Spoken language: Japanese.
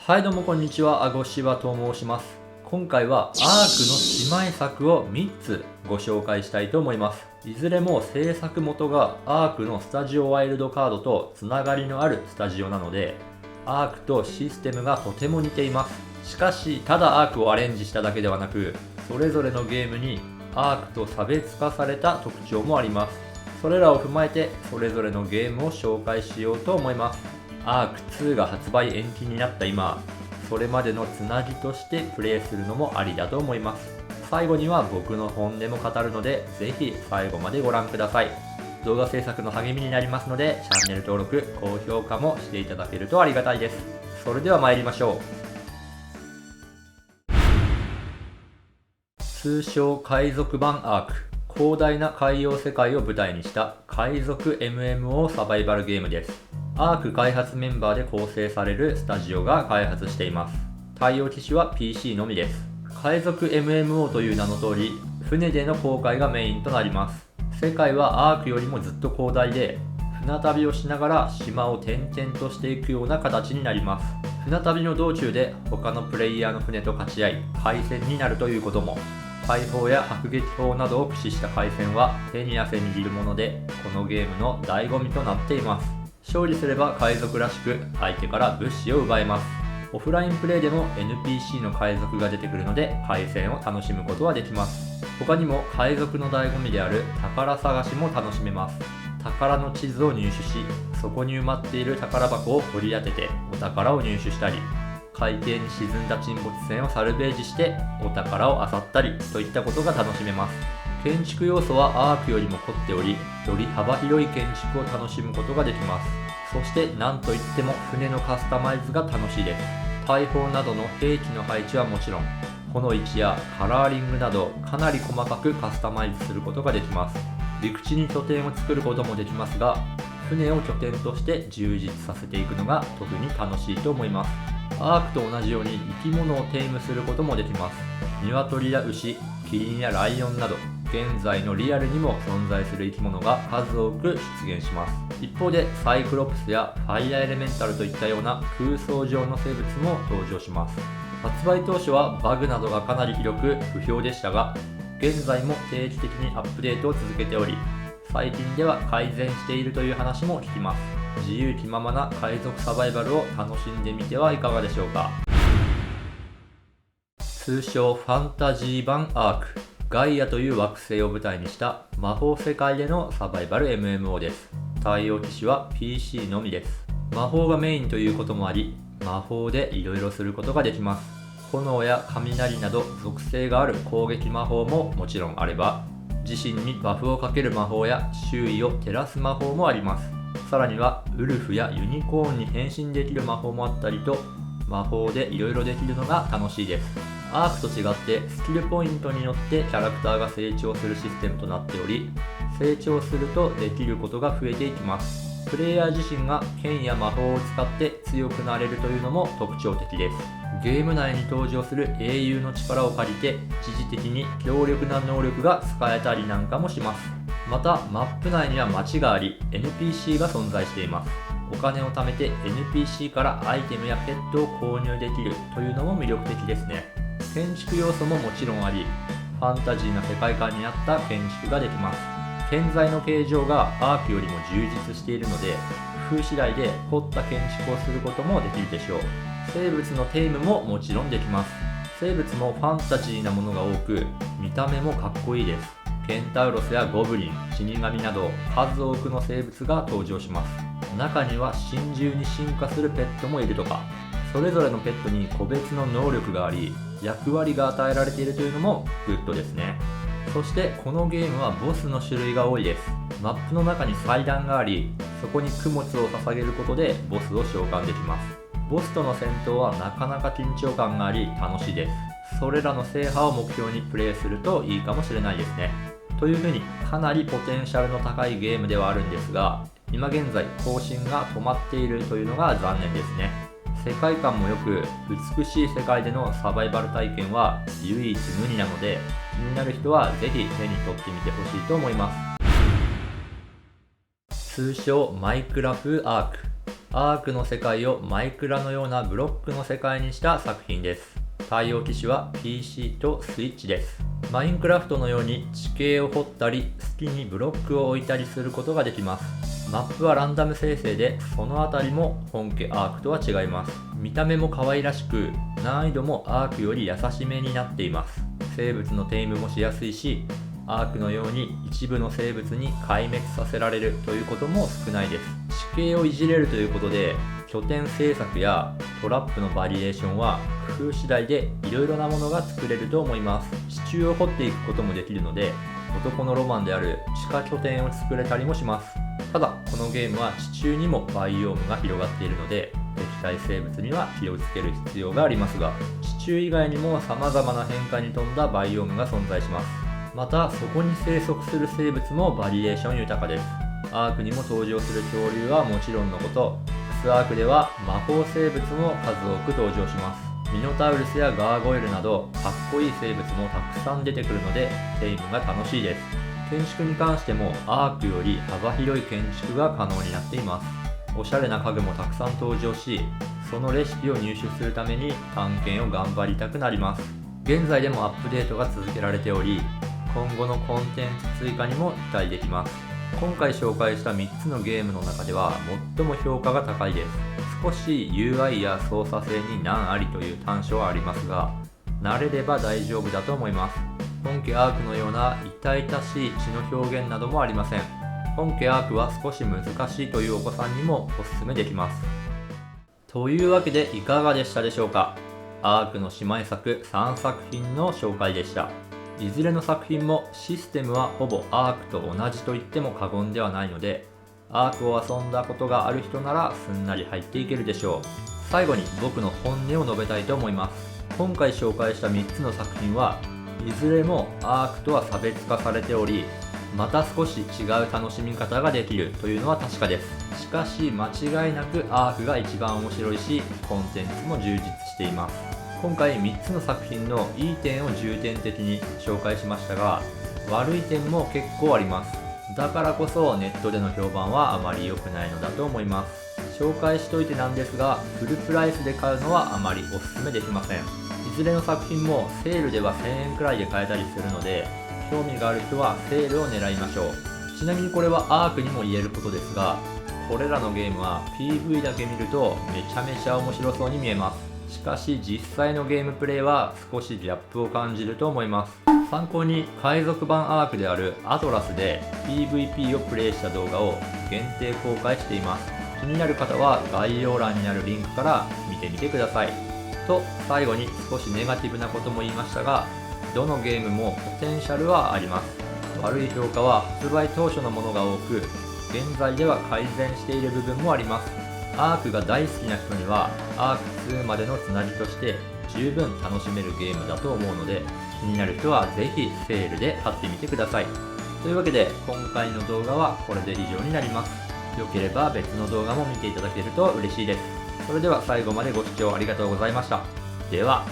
はいどうもこんにちは、あごしばと申します。今回はアークの姉妹作を3つご紹介したいと思います。いずれも制作元がアークのスタジオワイルドカードとつながりのあるスタジオなので、アークとシステムがとても似ています。しかし、ただアークをアレンジしただけではなく、それぞれのゲームにアークと差別化された特徴もあります。それらを踏まえて、それぞれのゲームを紹介しようと思います。アーク2が発売延期になった今、それまでのつなぎとしてプレイするのもありだと思います。最後には僕の本音も語るので、ぜひ最後までご覧ください。動画制作の励みになりますので、チャンネル登録、高評価もしていただけるとありがたいです。それでは参りましょう。通称海賊版アーク。広大な海洋世界を舞台にした海賊 MMO サバイバルゲームです。アーク開発メンバーで構成されるスタジオが開発しています。対応機種は PC のみです。海賊 MMO という名の通り、船での航海がメインとなります。世界はアークよりもずっと広大で、船旅をしながら島を転々としていくような形になります。船旅の道中で他のプレイヤーの船と勝ち合い、海戦になるということも。大砲や迫撃砲などを駆使した海戦は手に汗握るもので、このゲームの醍醐味となっています。勝利すれば海賊らしく相手から物資を奪えます。オフラインプレイでも NPC の海賊が出てくるので海戦を楽しむことはできます。他にも海賊の醍醐味である宝探しも楽しめます。宝の地図を入手し、そこに埋まっている宝箱を掘り当ててお宝を入手したり、海底に沈んだ沈没船をサルベージしてお宝を漁ったりといったことが楽しめます。建築要素はアークよりも凝っており、より幅広い建築を楽しむことができます。そして何といっても船のカスタマイズが楽しいです。大砲などの兵器の配置はもちろん、穂の位置やカラーリングなどかなり細かくカスタマイズすることができます。陸地に拠点を作ることもできますが、船を拠点として充実させていくのが特に楽しいと思います。アークと同じように生き物をテームすることもできます。鶏や牛、キリンやライオンなど、現在のリアルにも存在する生き物が数多く出現します。一方でサイクロプスやファイアエレメンタルといったような空想上の生物も登場します。発売当初はバグなどがかなり広く不評でしたが、現在も定期的にアップデートを続けており、最近では改善しているという話も聞きます。自由気ままな海賊サバイバルを楽しんでみてはいかがでしょうか。通称ファンタジー版アーク。ガイアという惑星を舞台にした魔法世界でのサバイバル MMO です。対応機種は PC のみです。魔法がメインということもあり、魔法でいろいろすることができます。炎や雷など属性がある攻撃魔法ももちろんあれば、自身にバフをかける魔法や周囲を照らす魔法もあります。さらにはウルフやユニコーンに変身できる魔法もあったりと、魔法でいろいろできるのが楽しいです。アークと違ってスキルポイントによってキャラクターが成長するシステムとなっており、成長するとできることが増えていきます。プレイヤー自身が剣や魔法を使って強くなれるというのも特徴的です。ゲーム内に登場する英雄の力を借りて一時的に強力な能力が使えたりなんかもします。またマップ内には街があり NPC が存在しています。お金を貯めて NPC からアイテムやペットを購入できるというのも魅力的ですね。建築要素ももちろんあり、ファンタジーな世界観に合った建築ができます。建材の形状がアークよりも充実しているので、工夫次第で凝った建築をすることもできるでしょう。生物のテームももちろんできます。生物もファンタジーなものが多く、見た目もかっこいいです。ケンタウロスやゴブリン、死神など数多くの生物が登場します。中には真珠に進化するペットもいるとか。それぞれのペットに個別の能力があり、役割が与えられているというのもグッドですね。そしてこのゲームはボスの種類が多いです。マップの中に祭壇があり、そこに供物を捧げることでボスを召喚できます。ボスとの戦闘はなかなか緊張感があり楽しいです。それらの制覇を目標にプレイするといいかもしれないですね。というふうにかなりポテンシャルの高いゲームではあるんですが、今現在更新が止まっているというのが残念ですね。世界観も良く、美しい世界でのサバイバル体験は唯一無二なので、気になる人はぜひ手に取ってみてほしいと思います。通称マイクラ風アーク。アークの世界をマイクラのようなブロックの世界にした作品です。対応機種は PC とスイッチです。マインクラフトのように地形を掘ったり、好きにブロックを置いたりすることができます。マップはランダム生成で、そのあたりも本家アークとは違います。見た目も可愛らしく、難易度もアークより優しめになっています。生物のテイムもしやすいし、アークのように一部の生物に壊滅させられるということも少ないです。地形をいじれるということで、拠点製作やトラップのバリエーションは工夫次第でいろいろなものが作れると思います。地中を掘っていくこともできるので、男のロマンである地下拠点を作れたりもします。ただ、このゲームは地中にもバイオームが広がっているので、敵対生物には気をつける必要がありますが、地中以外にも様々な変化に富んだバイオームが存在します。また、そこに生息する生物もバリエーション豊かです。アークにも登場する恐竜はもちろんのこと、X アークでは魔法生物も数多く登場します。ミノタウルスやガーゴイルなどかっこいい生物もたくさん出てくるので、テイムが楽しいです。建築に関してもアークより幅広い建築が可能になっています。おしゃれな家具もたくさん登場し、そのレシピを入手するために探検を頑張りたくなります。現在でもアップデートが続けられており、今後のコンテンツ追加にも期待できます。今回紹介した3つのゲームの中では最も評価が高いです。少し UI や操作性に難ありという短所はありますが、慣れれば大丈夫だと思います。本家アークのような痛々しい血の表現などもありません。本家アークは少し難しいというお子さんにもおすすめできます。というわけでいかがでしたでしょうか。アークの姉妹作3作品の紹介でした。いずれの作品もシステムはほぼアークと同じと言っても過言ではないので、アークを遊んだことがある人ならすんなり入っていけるでしょう。最後に僕の本音を述べたいと思います。今回紹介した3つの作品はいずれもアークとは差別化されており、また少し違う楽しみ方ができるというのは確かです。しかし間違いなくアークが一番面白いし、コンテンツも充実しています。今回3つの作品のいい点を重点的に紹介しましたが、悪い点も結構あります。だからこそネットでの評判はあまり良くないのだと思います。紹介しといてなんですが、フルプライスで買うのはあまりおすすめできません。いずれの作品もセールでは1000円くらいで買えたりするので、興味がある人はセールを狙いましょう。ちなみにこれはアークにも言えることですが、これらのゲームは PV だけ見るとめちゃめちゃ面白そうに見えます。しかし実際のゲームプレイは少しギャップを感じると思います。参考に海賊版アークであるアトラスで PVP をプレイした動画を限定公開しています。気になる方は概要欄にあるリンクから見てみてください。と最後に少しネガティブなことも言いましたが、どのゲームもポテンシャルはあります。悪い評価は発売当初のものが多く、現在では改善している部分もあります。アークが大好きな人にはアーク2までのつなぎとして十分楽しめるゲームだと思うので、気になる人はぜひセールで買ってみてください。というわけで今回の動画はこれで以上になります。良ければ別の動画も見ていただけると嬉しいです。それでは最後までご視聴ありがとうございました。では。